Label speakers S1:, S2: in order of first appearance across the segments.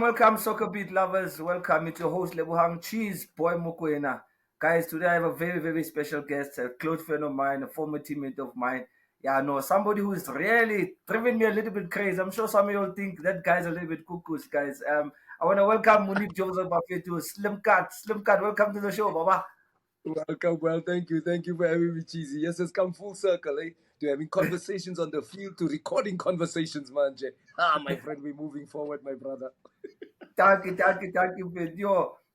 S1: Welcome, SoccerBeat lovers. Welcome. It's your host, Lebohang Cheezboy Mokoena. Guys, today I have a very, very special guest, a close friend of mine, a former teammate of mine. Yeah, no, somebody who's really driven me a little bit crazy. I'm sure some of you will think that guy's a little bit cuckoo, guys. I want to welcome Moeneeb Josephs to Slim Cut. Slim Cut, welcome to the show, Baba.
S2: Welcome. Well, thank you. Thank you for having me, Cheesy. Yes, it's come full circle, eh? To having conversations on the field to recording conversations, man. My friend, we're moving forward, my brother.
S1: Thank you.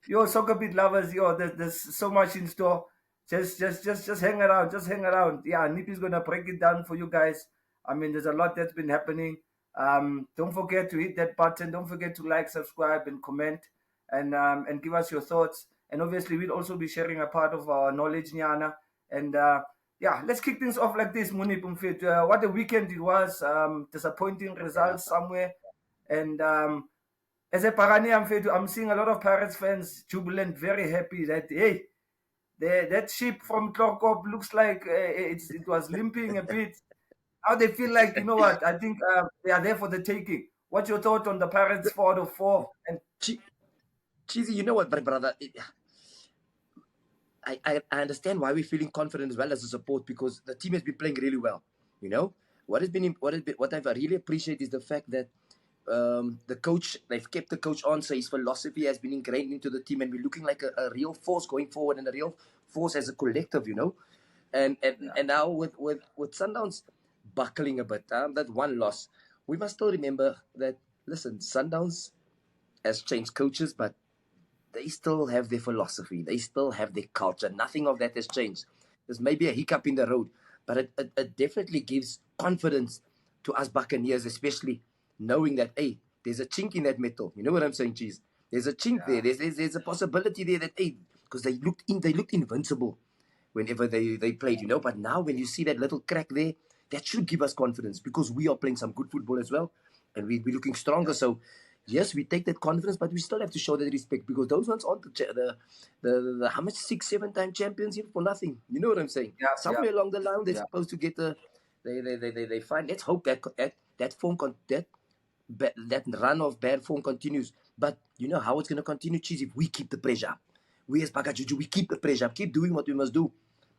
S1: Yo, SoccerBeat lovers, there's so much in store. Just hang around. Just hang around. Yeah, Nipi's gonna break it down for you guys. I mean, there's a lot that's been happening. Don't forget to hit that button. Don't forget to like, subscribe, and comment, and give us your thoughts. And obviously, we'll also be sharing a part of our knowledge, Nyana. And yeah, let's kick things off like this, Moeneeb Umfit. What a weekend it was. Disappointing results somewhere, and as a Parani, I'm seeing a lot of Pirates fans jubilant, very happy that hey, that ship from Klokop looks like it was limping a bit. How they feel like, you know what? I think they are there for the taking. What's your thought on the Pirates 4-4? And
S2: Cheesy, you know what, my brother? I understand why we're feeling confident as well as a support because the team has been playing really well. You know what I've really appreciate is the fact that the coach, they've kept the coach on, so his philosophy has been ingrained into the team, and we're looking like a real force going forward and a real force as a collective, you know. And now with Sundowns buckling a bit, that one loss, we must still remember that. Listen, Sundowns has changed coaches, but they still have their philosophy. They still have their culture. Nothing of that has changed. There's maybe a hiccup in the road, but it definitely gives confidence to us Buccaneers, especially knowing that, hey, there's a chink in that metal. You know what I'm saying, Cheese? There's a chink there. There's a possibility there that, hey, because they looked invincible whenever they played, you know. But now when you see that little crack there, that should give us confidence because we are playing some good football as well, and we're looking stronger. So yes, we take that confidence, but we still have to show that respect because those ones aren't the how much 6-7 time champions here for nothing. You know what I'm saying? Somewhere along the line, they're supposed to get they find. Let's hope that form that run of bad form continues. But you know how it's going to continue, Cheese, if we keep the pressure up. We as Baka Juju, we keep the pressure up, keep doing what we must do.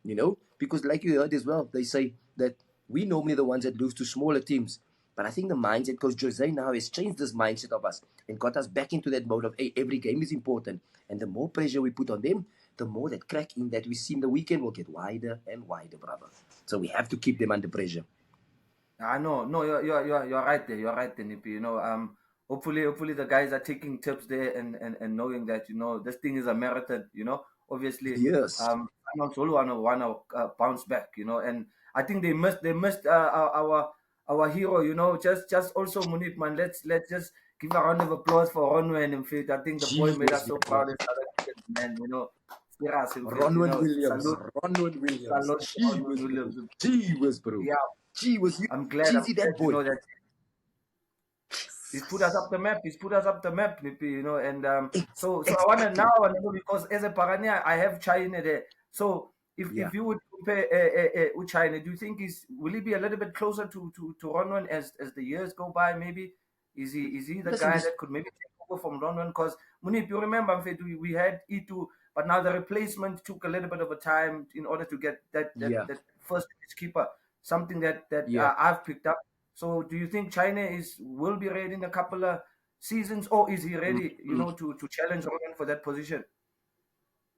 S2: You know, because like you heard as well, they say that we normally the ones that lose to smaller teams. But I think the mindset, because Jose now has changed this mindset of us and got us back into that mode of, hey, every game is important. And the more pressure we put on them, the more that cracking that we see in the weekend will get wider and wider, brother. So we have to keep them under pressure.
S1: No, you're right there. You're right there, Nipi. You know, hopefully the guys are taking tips there and knowing that, you know, this thing is a marathon. You know, obviously,
S2: yes,
S1: I'm also wanna bounce back. You know, and I think they missed our hero. You know, just also Moeneeb, man. Let's just give a round of applause for Ronwen. In fact, I think the boy made us so proud as South Africans, man. You know, serious, in fact, you know,
S2: Williams,
S1: salute,
S2: Ronwen Williams,
S1: salute to Ronwen Williams.
S2: Gee whiz, bro.
S1: Yeah,
S2: Gee whiz,
S1: I'm glad,
S2: cheesy that
S1: you
S2: boy.
S1: know that he's put us up the map. He's put us up the map, Nipi, you know. And so I want to now, because as a Parania, I have China there. So if you would compare with China, do you think will he be a little bit closer to Ronwen as the years go by? Maybe is he the guy that could maybe take over from Ronwen? Because Moeneeb, you remember, we had E2, but now the replacement took a little bit of a time in order to get that first keeper. Something that I've picked up. So do you think China will be ready in a couple of seasons, or is he ready, you know, to challenge Roman for that position?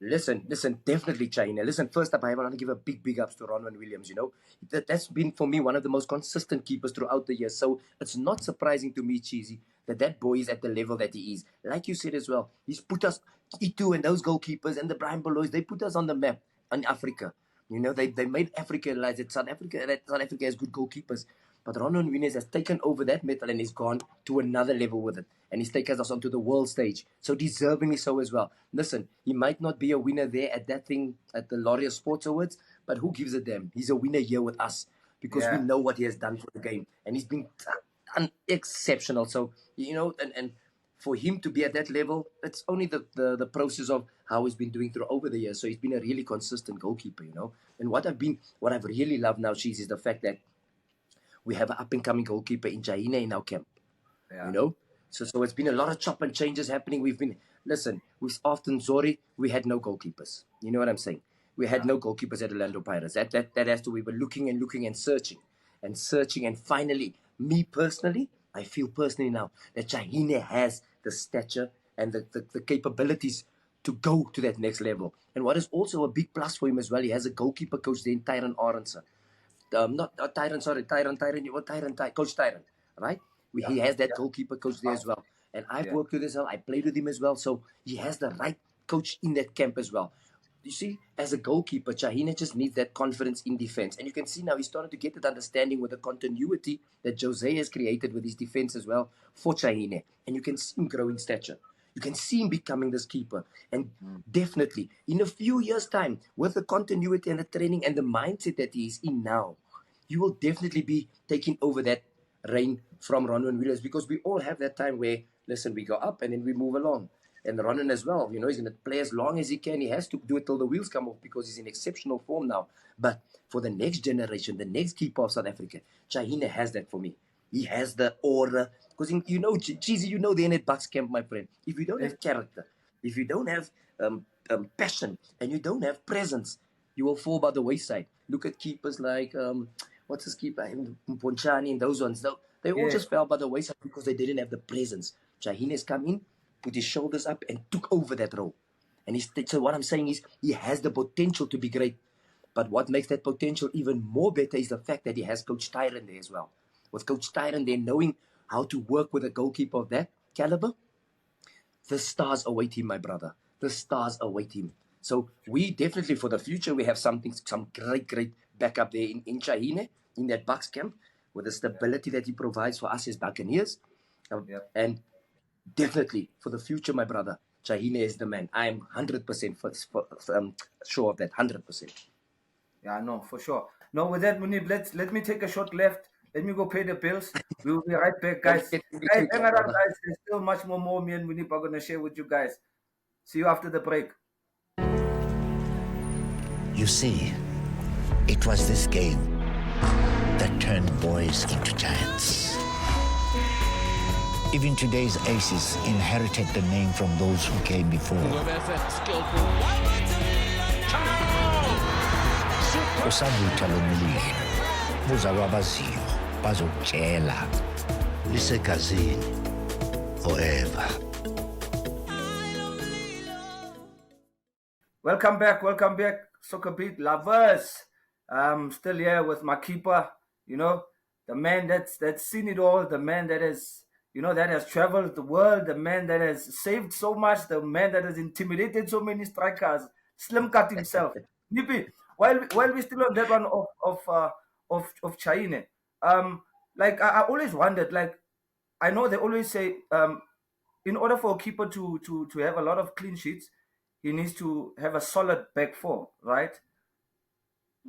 S2: Listen, definitely China. Listen, first up, I want to give a big ups to Ronwen Williams. You know, that's been for me one of the most consistent keepers throughout the years. So it's not surprising to me, Cheesy, that boy is at the level that he is. Like you said as well, he's put us, E2 and those goalkeepers and the Brian Belois, they put us on the map in Africa. You know, they made Africa realize that South Africa has good goalkeepers. But Ronwen Williams has taken over that metal and he's gone to another level with it. And he's taken us onto the world stage. So deservingly so as well. Listen, he might not be a winner there at that thing at the Laureate Sports Awards, but who gives a damn? He's a winner here with us because we know what he has done for the game. And he's been exceptional. So, you know, and for him to be at that level, it's only the process of how he's been doing through over the years. So he's been a really consistent goalkeeper, you know. And what I've really loved now, Cheese, is the fact that we have an up-and-coming goalkeeper in Chaine in our camp. You know? So it's been a lot of chop and changes happening. Listen, with often Zori, we had no goalkeepers. You know what I'm saying? We had no goalkeepers at Orlando Pirates. That has to, we were looking and looking and searching and searching. And finally, me personally, I feel personally now that Chaine has the stature and the capabilities to go to that next level. And what is also a big plus for him as well, he has a goalkeeper coach there in Tyron Arendse. Not Tyron, sorry, Coach Tyron, right? He has that goalkeeper coach there as well. And I've worked with him, I played with him as well. So he has the right coach in that camp as well. You see, as a goalkeeper, Chahine just needs that confidence in defense. And you can see now he's starting to get that understanding with the continuity that Jose has created with his defense as well for Chahine. And you can see him growing stature. You can see him becoming this keeper. And definitely, in a few years' time, with the continuity and the training and the mindset that he is in now, you will definitely be taking over that reign from Ronwen Williams, because we all have that time where, listen, we go up and then we move along. And Ronwen as well, you know, he's going to play as long as he can. He has to do it till the wheels come off because he's in exceptional form now. But for the next generation, the next keeper of South Africa, Chahine has that for me. He has the aura. Because, you know, Cheesy, you know, they're in at Bucs camp, my friend. If you don't have character, if you don't have passion, and you don't have presence, you will fall by the wayside. Look at keepers like, what's his keeper? Ponchani and those ones. They all just fell by the wayside because they didn't have the presence. Chahine has come in, put his shoulders up, and took over that role. And so what I'm saying is he has the potential to be great. But what makes that potential even more better is the fact that he has Coach Tyron there as well. With Coach Tyron there knowing how to work with a goalkeeper of that caliber, the stars await him, my brother. The stars await him. So we definitely, for the future, we have some great backup there in Chahine, in that Bucs camp, with the stability that he provides for us as Buccaneers. And definitely, for the future, my brother, Chahine is the man. I'm 100% sure of that, 100%.
S1: Yeah, no, for sure. No, with that, Moeneeb, let me take a short left. Let me go pay the bills. We'll be right back, guys. Guys, hang around, guys. There's still much more me and Moeneeb are going to share with you guys. See you after the break.
S3: You see, it was this game that turned boys into giants. Even today's aces inherited the name from those who came before. Usabutha lomlilo, buza kwabaziyo, bazokutshela, lisegazini, forever.
S1: Welcome back, SoccerBeat lovers. Still here with my keeper, you know, the man that's seen it all, the man that has, you know, that has traveled the world, the man that has saved so much, the man that has intimidated so many strikers, Slim Cut himself. Nipi, while we're still on that one of Chaine, like I always wondered, like I know they always say, in order for a keeper to have a lot of clean sheets, he needs to have a solid back four, right?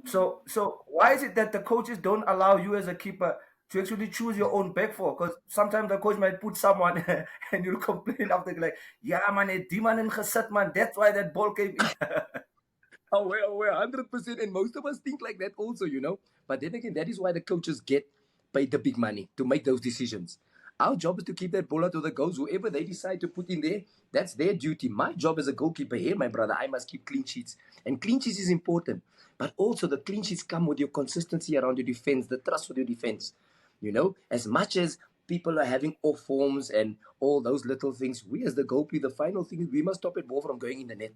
S1: So why is it that the coaches don't allow you as a keeper to actually choose your own back four? Because sometimes the coach might put someone and you'll complain after, like, yeah man, die man in gesit man, that's why that ball came in.
S2: We're 100%, and most of us think like that also, you know. But then again, that is why the coaches get paid the big money to make those decisions. Our job is to keep that ball out of the goals. Whoever they decide to put in there, that's their duty. My job as a goalkeeper here, my brother, I must keep clean sheets. And clean sheets is important. But also the clean sheets come with your consistency around your defense, the trust with your defense. You know, as much as people are having off forms and all those little things, we as the goalkeeper, the final thing is we must stop it ball from going in the net.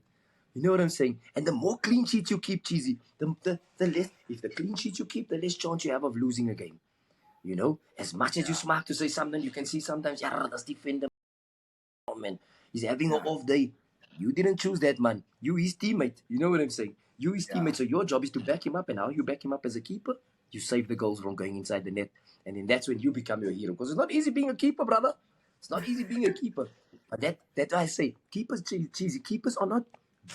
S2: You know what I'm saying? And the more clean sheets you keep, Cheesy, the less, if the clean sheets you keep, the less chance you have of losing a game. You know, as much as you smart to say something, you can see sometimes, yeah, that's defender, man, he's having an off day. You didn't choose that, man. You his teammate. You know what I'm saying? You his teammate. So your job is to back him up. And how you back him up as a keeper? You save the goals from going inside the net. And then that's when you become your hero. Because it's not easy being a keeper, brother. It's not easy being a keeper. But that's why I say, keepers, Cheesy, keepers are not,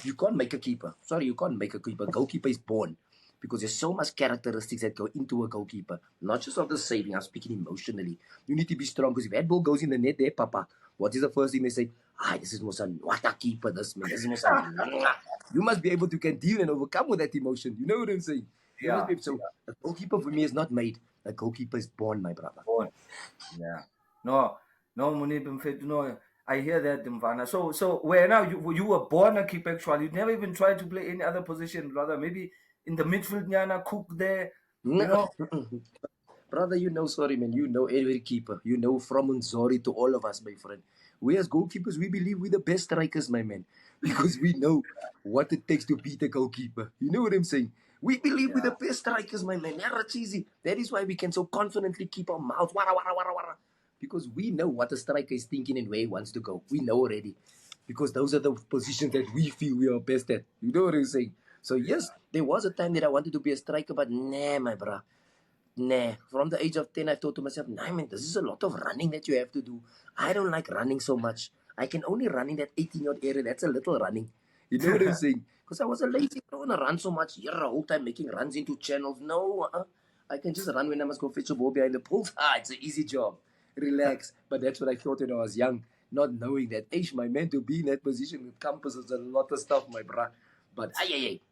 S2: you can't make a keeper. Sorry, you can't make a keeper. Goalkeeper is born. Because there's so much characteristics that go into a goalkeeper. Not just of the saving, I'm speaking emotionally. You need to be strong. Because if that ball goes in the net there, Papa, what is the first thing they say? This is Mosan. What a keeper, this man. This is Mosan. You must be able to can deal and overcome with that emotion. You know what I'm saying? So a goalkeeper for me is not made. A goalkeeper is born, my brother.
S1: Born. Yeah. No, No, Moeneeb, no, I hear that, Mvana. So where now you were born a keeper actually. You never even tried to play any other position, rather maybe in the midfield, Nyana, cook there, you know.
S2: Brother, you know, sorry, man, you know every keeper. You know from Nzori to all of us, my friend. We as goalkeepers, we believe we're the best strikers, my man, because we know what it takes to beat a goalkeeper. You know what I'm saying? We believe we're
S1: Yeah.
S2: the best strikers, my man. Never cheesy. That is why we can so confidently keep our mouth wara wara wara wara, because we know what a striker is thinking and where he wants to go. We know already, because those are the positions that we feel we are best at. You know what I'm saying? So yes, there was a time that I wanted to be a striker, but nah, my bro. Nah, from the age of 10, I thought to myself, nah, man, this is a lot of running that you have to do. I don't like running so much. I can only run in that 18-yard area. That's a little running. You know what I'm saying? Because I was a lazy. I don't want to run so much. You're the whole time making runs into channels. No, I can just run when I must go fetch a ball behind the pool. It's an easy job. Relax. But that's what I thought when I was young, not knowing that, my man, to be in that position with campus is a lot of stuff, my bruh. But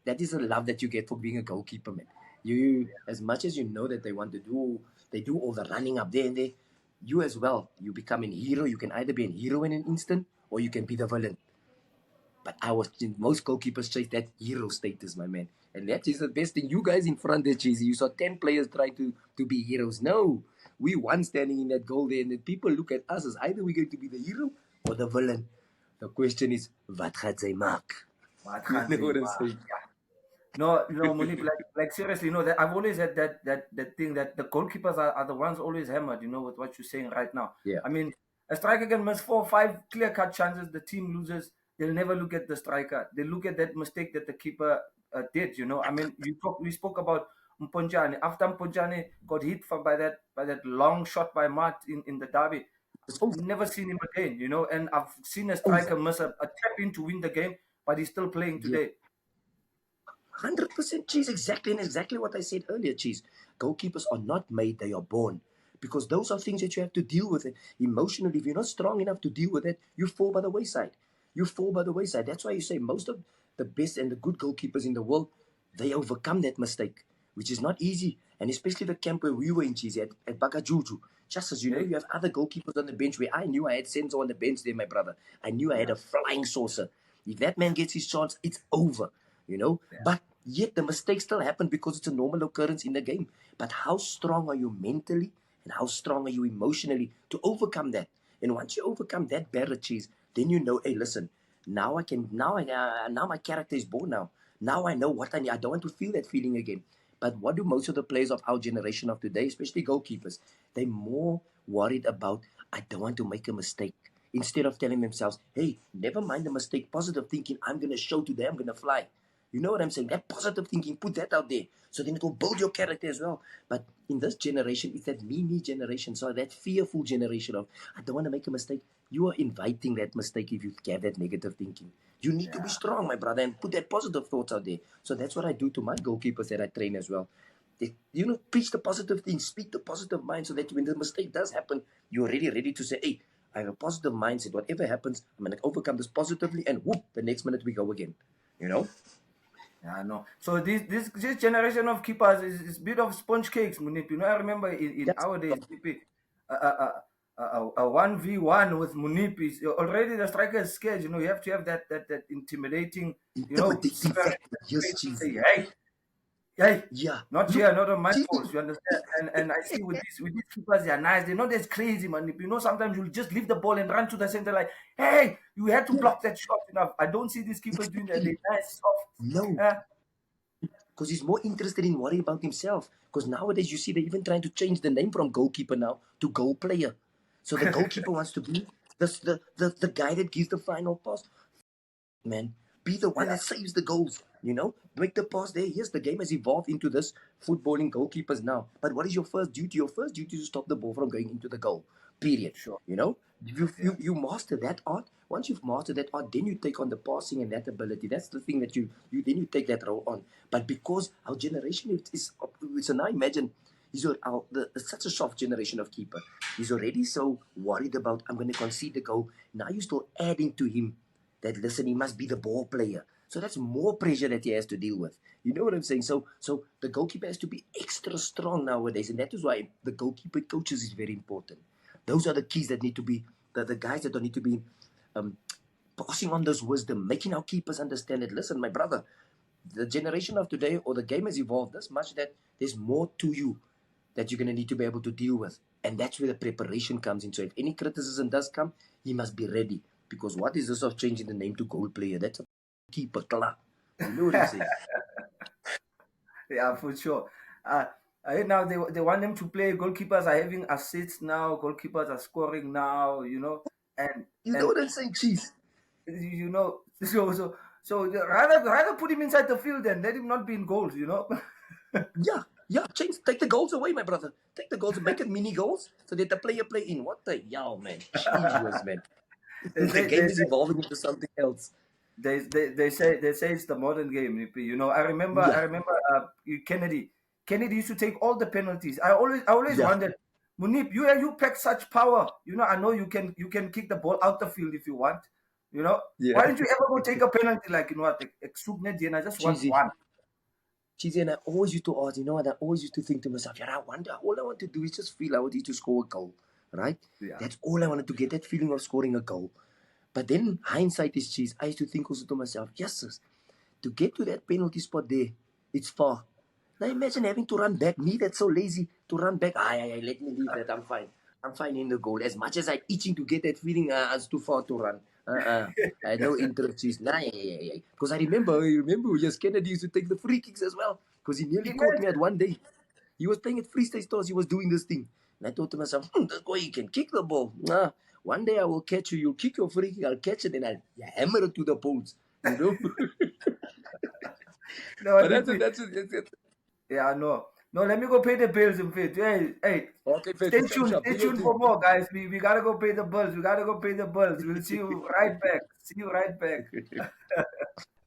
S2: that is the love that you get for being a goalkeeper, man. You, as much as you know that they do all the running up there and there. You as well, you become an hero. You can either be an hero in an instant or you can be the villain. But most goalkeepers chase that hero status, my man. And that is the best thing. You guys in front there, Cheesy, you saw 10 players trying to be heroes. No, we one standing in that goal there, and then people look at us as either we're going to be the hero or the villain. The question is, wat gaat zij maken?
S1: What
S2: You
S1: can't
S2: know
S1: say?
S2: what I'm saying?
S1: No, no, Moeneeb, like seriously, that I've always had that thing that the goalkeepers are the ones always hammered, with what you're saying right now.
S2: Yeah.
S1: I mean, a striker can miss 4 or 5 clear-cut chances, the team loses, they'll never look at the striker. They look at that mistake that the keeper did. I mean, we spoke about Mponjane. After Mponjane got hit by that long shot by Mart in the derby,
S2: It's over.
S1: I've never seen him again. And I've seen a
S2: Over.
S1: striker miss a tap in to win the game, but he's still playing
S2: Yeah.
S1: today.
S2: 100% Cheese, exactly, and exactly what I said earlier, Cheese. Goalkeepers are not made, they are born. Because those are things that you have to deal with emotionally. If you're not strong enough to deal with it, you fall by the wayside. You fall by the wayside. That's why you say most of the best and the good goalkeepers in the world, they overcome that mistake, which is not easy. And especially the camp where we were in, Cheese, at Bakajuju. Just as you know,
S1: Okay?
S2: you have other goalkeepers on the bench where I knew I had Senzo on the bench there, my brother. I knew I had a flying saucer. If that man gets his chance, it's over. But yet the mistakes still happen because it's a normal occurrence in the game. But how strong are you mentally and how strong are you emotionally to overcome that? And once you overcome that barrier, Cheese, then you know, hey, listen, now my character is born now. Now I know what I need. I don't want to feel that feeling again. But what do most of the players of our generation of today, especially goalkeepers, they're more worried about, I don't want to make a mistake. Instead of telling themselves, hey, never mind the mistake, positive thinking, I'm going to show today, I'm going to fly. You know what I'm saying? That positive thinking, put that out there. So then it will build your character as well. But in this generation, it's that me generation. So that fearful generation of, I don't want to make a mistake. You are inviting that mistake if you have that negative thinking. You need to be strong, my brother, and put that positive thoughts out there. So that's what I do to my goalkeepers that I train as well. Preach the positive things, speak the positive mind so that when the mistake does happen, you're already ready to say, hey, I have a positive mindset. Whatever happens, I'm going to overcome this positively, and whoop, the next minute we go again. You know?
S1: Yeah, no. So this generation of keepers is a bit of sponge cakes, Moeneeb. I remember in
S2: That's
S1: our days, a 1v1 with Moeneeb is already the striker is scared. You have to have that intimidating,
S2: intimidating
S1: spirit
S2: factor. Yes,
S1: to say,
S2: Cheesy.
S1: hey,
S2: Yeah.
S1: not
S2: Look,
S1: here, not on my
S2: Cheesy.
S1: post. You understand? And I see with these keepers, they are nice. They're not as crazy, Moeneeb. Sometimes you'll just leave the ball and run to the center like, hey, you had to
S2: Yeah,
S1: block that shot. I don't see these keepers doing that. They're
S2: exactly.
S1: nice, soft.
S2: No,
S1: Yeah.
S2: because he's more interested in worrying about himself. Because nowadays you see they're even trying to change the name from goalkeeper now to goal player. So the goalkeeper wants to be the guy that gives the final pass. Man, be the one
S1: Yeah.
S2: that saves the goals. Break the pass there. Yes, the game has evolved into this footballing goalkeepers now. But what is your first duty? Your first duty is to stop the ball from going into the goal. Period.
S1: Sure.
S2: You know,
S1: Yeah.
S2: you master that art. Once you've mastered that art, then you take on the passing and that ability. That's the thing that you take that role on. But because our generation is so now imagine such a soft generation of keeper. He's already so worried about I'm going to concede the goal. Now you're still adding to him that listen, he must be the ball player. So that's more pressure that he has to deal with. You know what I'm saying? So the goalkeeper has to be extra strong nowadays, and that is why the goalkeeper coaches is very important. Those are the keys that need to be, the guys that need to be passing on this wisdom, making our keepers understand it. Listen, my brother, the generation of today, or the game has evolved this much that there's more to you that you're going to need to be able to deal with. And that's where the preparation comes in. So if any criticism does come, he must be ready. Because what is this of changing the name to goal player? That's a keeper. You know what I'm saying?
S1: Yeah, for sure. Now they want them to play. Goalkeepers are having assists now. Goalkeepers are scoring now. And
S2: You know what I'm saying, Cheese?
S1: you know, so rather put him inside the field and let him not be in goals.
S2: Yeah, change. Take the goals away, my brother. Take the goals, make it mini goals, so that the player play in. What the hell, man? Jesus, man. The game is evolving into something else.
S1: They say it's the modern game. I remember Kennedy. Kennedy used to take all the penalties. I always wondered, Moeneeb, you pack such power. I know you can kick the ball out the field if you want. Why didn't you ever go take a penalty like what? I just want one.
S2: Cheesy, and I always used to ask, what? I always used to think to myself, I wonder, all I want to do is just feel I want to score a goal, right?
S1: Yeah.
S2: That's all I wanted to get, that feeling of scoring a goal. But then hindsight is cheese. I used to think also to myself, yes, sis, to get to that penalty spot there, it's far. Now imagine having to run back. Me that's so lazy to run back. Let me leave that. I'm fine. I'm fine in the goal. As much as I'm itching to get that feeling, it's too far to run. I no interest. Because I remember Kennedy used to take the free kicks as well. Because he nearly caught me at one day. He was playing at Freestyle Stars. He was doing this thing. And I thought to myself, this guy, he can kick the ball. One day I will catch you. You'll kick your free kick. I'll catch it and I'll hammer it to the poles. No, but that's it.
S1: Yeah, no, let me go pay the bills in fact. Hey,
S2: okay,
S1: stay tuned for more, guys. We gotta go pay the bills. We'll see you right back.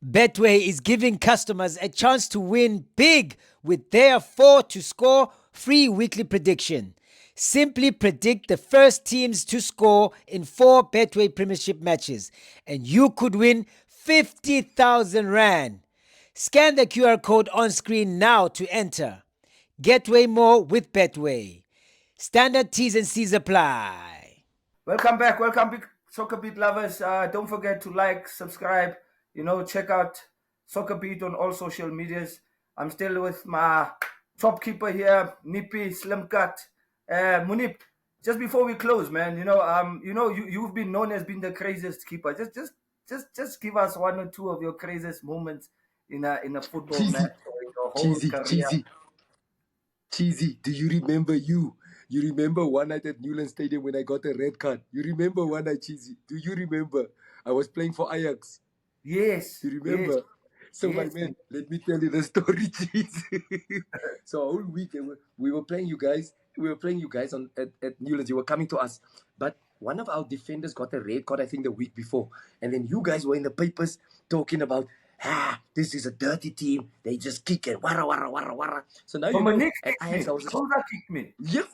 S4: Betway is giving customers a chance to win big with their 4 to score free weekly prediction. Simply predict the first teams to score in 4 Betway Premiership matches, and you could win 50,000 Rand. Scan the QR code on screen now to enter. Get way more with Betway. Standard T's and C's apply.
S1: Welcome back, big SoccerBeat lovers. Don't forget to like, subscribe, check out SoccerBeat on all social medias. I'm still with my top keeper here, Nippy, Slim Cut. Moeneeb, just before we close, man, you've been known as being the craziest keeper. Just give us 1 or 2 of your craziest moments in a football match or in your whole career.
S2: Cheesy, do you remember you? You remember one night at Newland Stadium when I got a red card? You remember one night, Cheesy? Do you remember? I was playing for Ajax.
S1: Yes.
S2: You remember?
S1: Yes.
S2: So, my man, let me tell you the story, Cheesy. So, a whole week, we were playing you guys. At Newlands. You were coming to us. But one of our defenders got a red card, I think, the week before. And then you guys were in the papers talking about, this is a dirty team. They just kick it. Wara. So now
S1: at Ajax, Domza kicked me.
S2: Yes.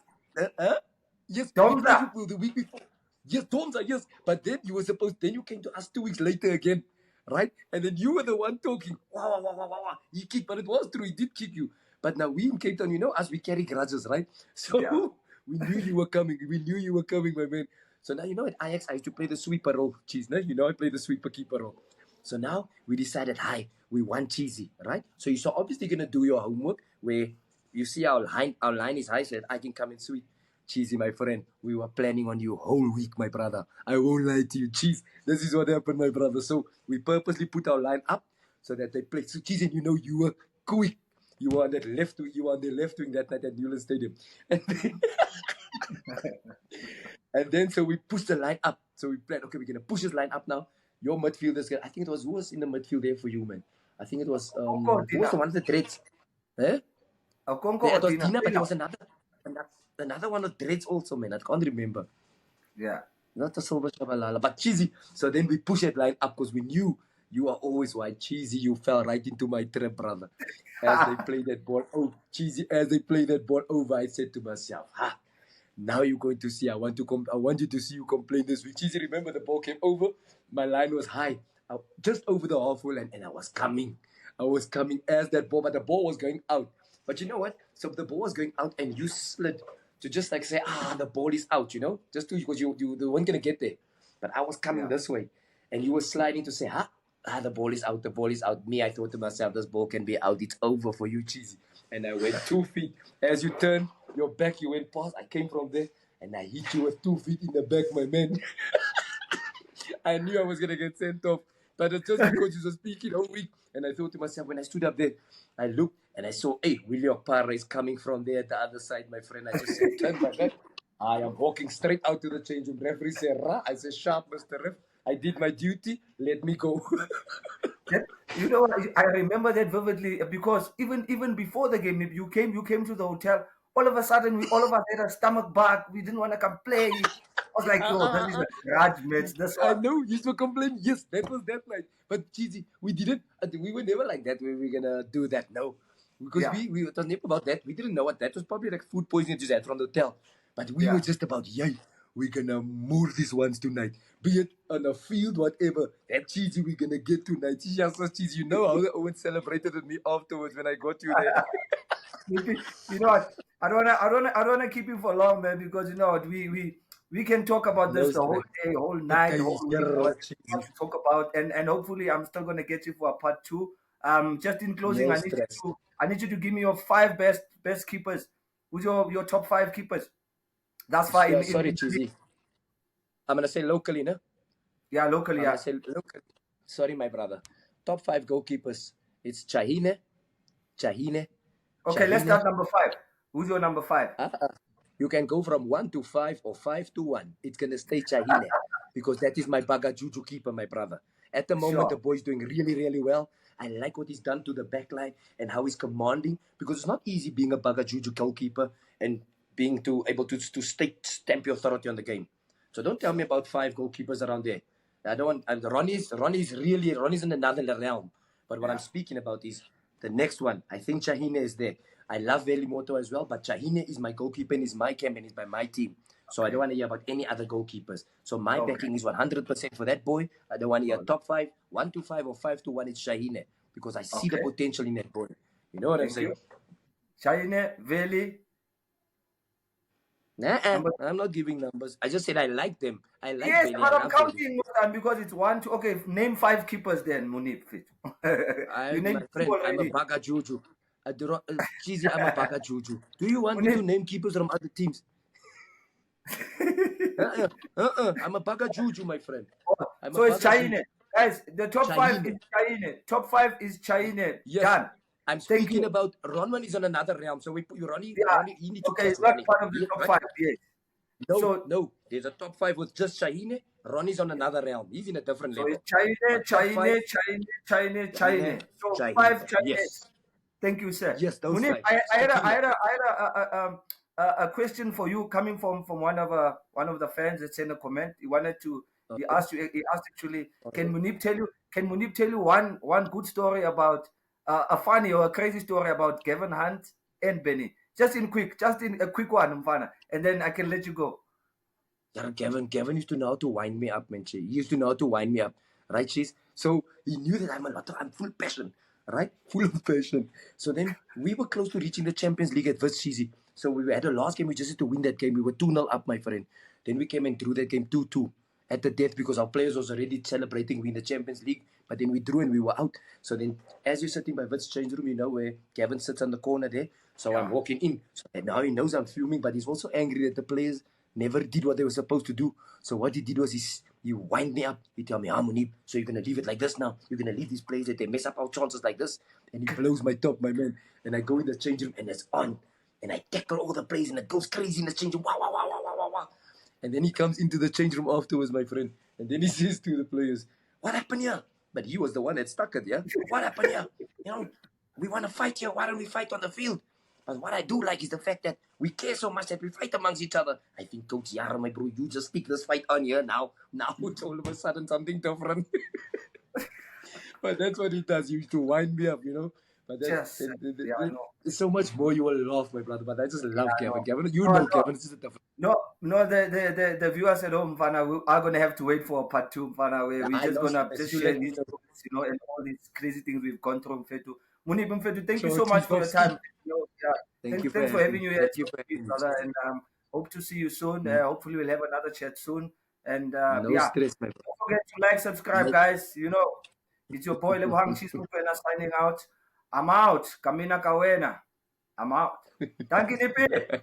S2: Yes.
S1: Domza.
S2: The week before. Yes, Domza, yes. But then you came to us 2 weeks later again. Right? And then you were the one talking. He kicked, but it was true. He did kick you. But now we in Cape Town, as we carry grudges, right? So we knew you were coming. My man. So now, at Ajax, I used to play the sweeper role. Cheese, no? I play the sweeper keeper role. So now we decided, we want Cheesy, right? So you're obviously going to do your homework where you see our line is high, so that I can come and sweep. Cheesy, my friend, we were planning on you whole week, my brother. I won't lie to you, Cheese. This is what happened, my brother. So we purposely put our line up so that they play. So Cheesy, you were quick. You were on the left wing that night at Newland Stadium. And then so we pushed the line up. So we planned, okay, we're going to push this line up now. Your midfielders, I think it was, who was in the midfield there for you, man? I think it was, who was the one of the dreads? It was Dina, but there was another one of dreads also, man. I can't remember.
S1: Yeah.
S2: Not the Silver Shabalala, but Cheesy. So then we pushed that line up because we knew you are always white. Cheesy, you fell right into my trap, brother. As they played that ball over, Cheesy, as they played that ball over, I said to myself, now you're going to see. I want you to see you complain this week. Cheesy, remember the ball came over. My line was high, just over the half wall, and I was coming. As that ball, but the ball was going out. But you know what? So the ball was going out, and you slid to just like say, the ball is out, you know, just to because you weren't gonna get there. But I was coming this way, and you were sliding to say, the ball is out, the ball is out. Me, I thought to myself, this ball can be out. It's over for you, Cheesy. And I went 2 feet. As you turn your back, you went past. I came from there, and I hit you with 2 feet in the back, my man. I knew I was gonna get sent off, but it's just because you were speaking all week. And I thought to myself, when I stood up there, I looked and I saw, hey, Willie Okpara is coming from there at the other side, my friend. I just said, turn my back. I am walking straight out to the change room. Referee said, I said, sharp, Mr. Ref. I did my duty. Let me go.
S1: You know, I remember that vividly because even before the game, you came to the hotel. All of a sudden, all of us had a stomach bug. We didn't want to come play. I was like, yo, this is a grudge match. This
S2: I
S1: one.
S2: know, you were complaining. Yes, that was that night. But Cheesy, we didn't. We were never like that. We were gonna do that. No, because we it was never about that. We didn't know what that was. Probably like food poisoning just had from the hotel. But we were just about, we're gonna move these ones tonight. Be it on the field, whatever. That Cheesy we're gonna get tonight. Cheesy, you know how Owen celebrated with me afterwards when I got you there.
S1: You know what? I don't wanna keep you for long, man, because you know what, we can talk about this the whole day, whole night, the whole week. What to talk about, and hopefully I'm still gonna get you for a part 2. Just in closing, I need you to give me your 5 best keepers. Who's your top 5 keepers? That's fine.
S2: Sorry, Cheesy. I'm gonna say locally, no?
S1: Yeah, locally.
S2: I'm gonna say locally. Sorry, my brother. Top 5 goalkeepers. It's Chaine.
S1: Okay, let's start number 5. Who's your number 5?
S2: You can go from 1 to 5 or 5 to 1. It's gonna stay Chaine because that is my Baga Juju keeper, my brother. At the moment, the boy's doing really, really well. I like what he's done to the back line and how he's commanding, because it's not easy being a Baga Juju goalkeeper and being able to stamp your authority on the game. So don't tell me about 5 goalkeepers around there. I don't want. Ronnie's in another realm. But what I'm speaking about is the next one. I think Chahine is there. I love Velimoto as well, but Chahine is my goalkeeper and is my camp and is by my team. So I don't want to hear about any other goalkeepers. So my backing is 100% for that boy. I don't want to hear top 5, 1 to 5 or 5 to 1. It's Chahine because I see the potential in that boy. You know what I'm saying?
S1: Chahine, Veli.
S2: I'm not giving numbers. I just said I like them. I like
S1: yes,
S2: Veli.
S1: but I'm counting most time because it's 1, 2. Okay, name 5 keepers then, Moeneeb.
S2: My friend, I'm a Baga Juju. Cheesy, I'm a Baga Juju. Do you want me to name keepers from other teams? I'm a Baga Juju, my friend.
S1: So it's Chaine. Guys, the top 5 is Chaine. Top 5 is Chaine.
S2: Yes.
S1: Done.
S2: I'm speaking about Ronman is on another realm. So we put you Ronnie, you need to
S1: catch it's not
S2: Ronnie.
S1: Part of the top 5, yes.
S2: No. There's a top 5 with just Chahine. Ronnie's on another realm. He's in a different level.
S1: So it's Chaine. So 5 Chaines. Yes. Thank you, sir.
S2: Yes, those
S1: Moeneeb,
S2: 5.
S1: I had a question for you coming from one of the fans that sent a comment. He asked actually, can Moeneeb tell you one good story about a funny or a crazy story about Gavin Hunt and Benny? Just in a quick one, Mfana, and then I can let you go.
S2: Yeah, Gavin used to know how to wind me up, man. He used to know how to wind me up, right, Cheese? So he knew that I'm full passion, right? Full of passion. So then we were close to reaching the Champions League at first, Cheesy. So we had a last game, we just had to win that game. We were 2-0 up, my friend. Then we came and drew that game 2-2 at the death because our players was already celebrating winning the Champions League. But then we drew and we were out. So then as you're sitting by Vit's change room, you know where Gavin sits on the corner there. So I'm walking in. So now he knows I'm filming, but he's also angry that the players never did what they were supposed to do. So what he did was he wind me up. He tell me, Moeneeb, so you're going to leave it like this now. You're going to leave these players that they mess up our chances like this. And he blows my top, my man. And I go in the change room and it's on. And I tackle all the players and it goes crazy in the change room. Wow, wow, wow, wow, wow, wow, wow. And then he comes into the change room afterwards, my friend. And then he says to the players, what happened here? But he was the one that stuck it, yeah? What happened here? You know, we want to fight here. Why don't we fight on the field? But what I do like is the fact that we care so much that we fight amongst each other. I think, Coach Yara, my bro, you just stick this fight on here now. Now it's all of a sudden something different. But that's what he does. He used to wind me up, you know? But there's so much more you will laugh, my brother. But I just love Gavin. Gavin, Gavin is a different.
S1: No, the viewers at home, Mfana, we are going to have to wait for part 2, Mfana, where we're just going to share these stories, and all these crazy things we've gone through, Mfetu. Moeneeb, Mfetu, thank you so much for your time.
S2: Thank you
S1: Thanks for having you here,
S2: Thank you for having me.
S1: brother, and hope to see you soon. Hopefully, we'll have another chat soon. And
S2: No
S1: yeah,
S2: stress, my
S1: don't forget to like, subscribe, guys. You know, it's your boy Lebohang Cheezboy Mokoena signing out. I'm out. Kamina Kawena. I'm out. Thank you, Nipi.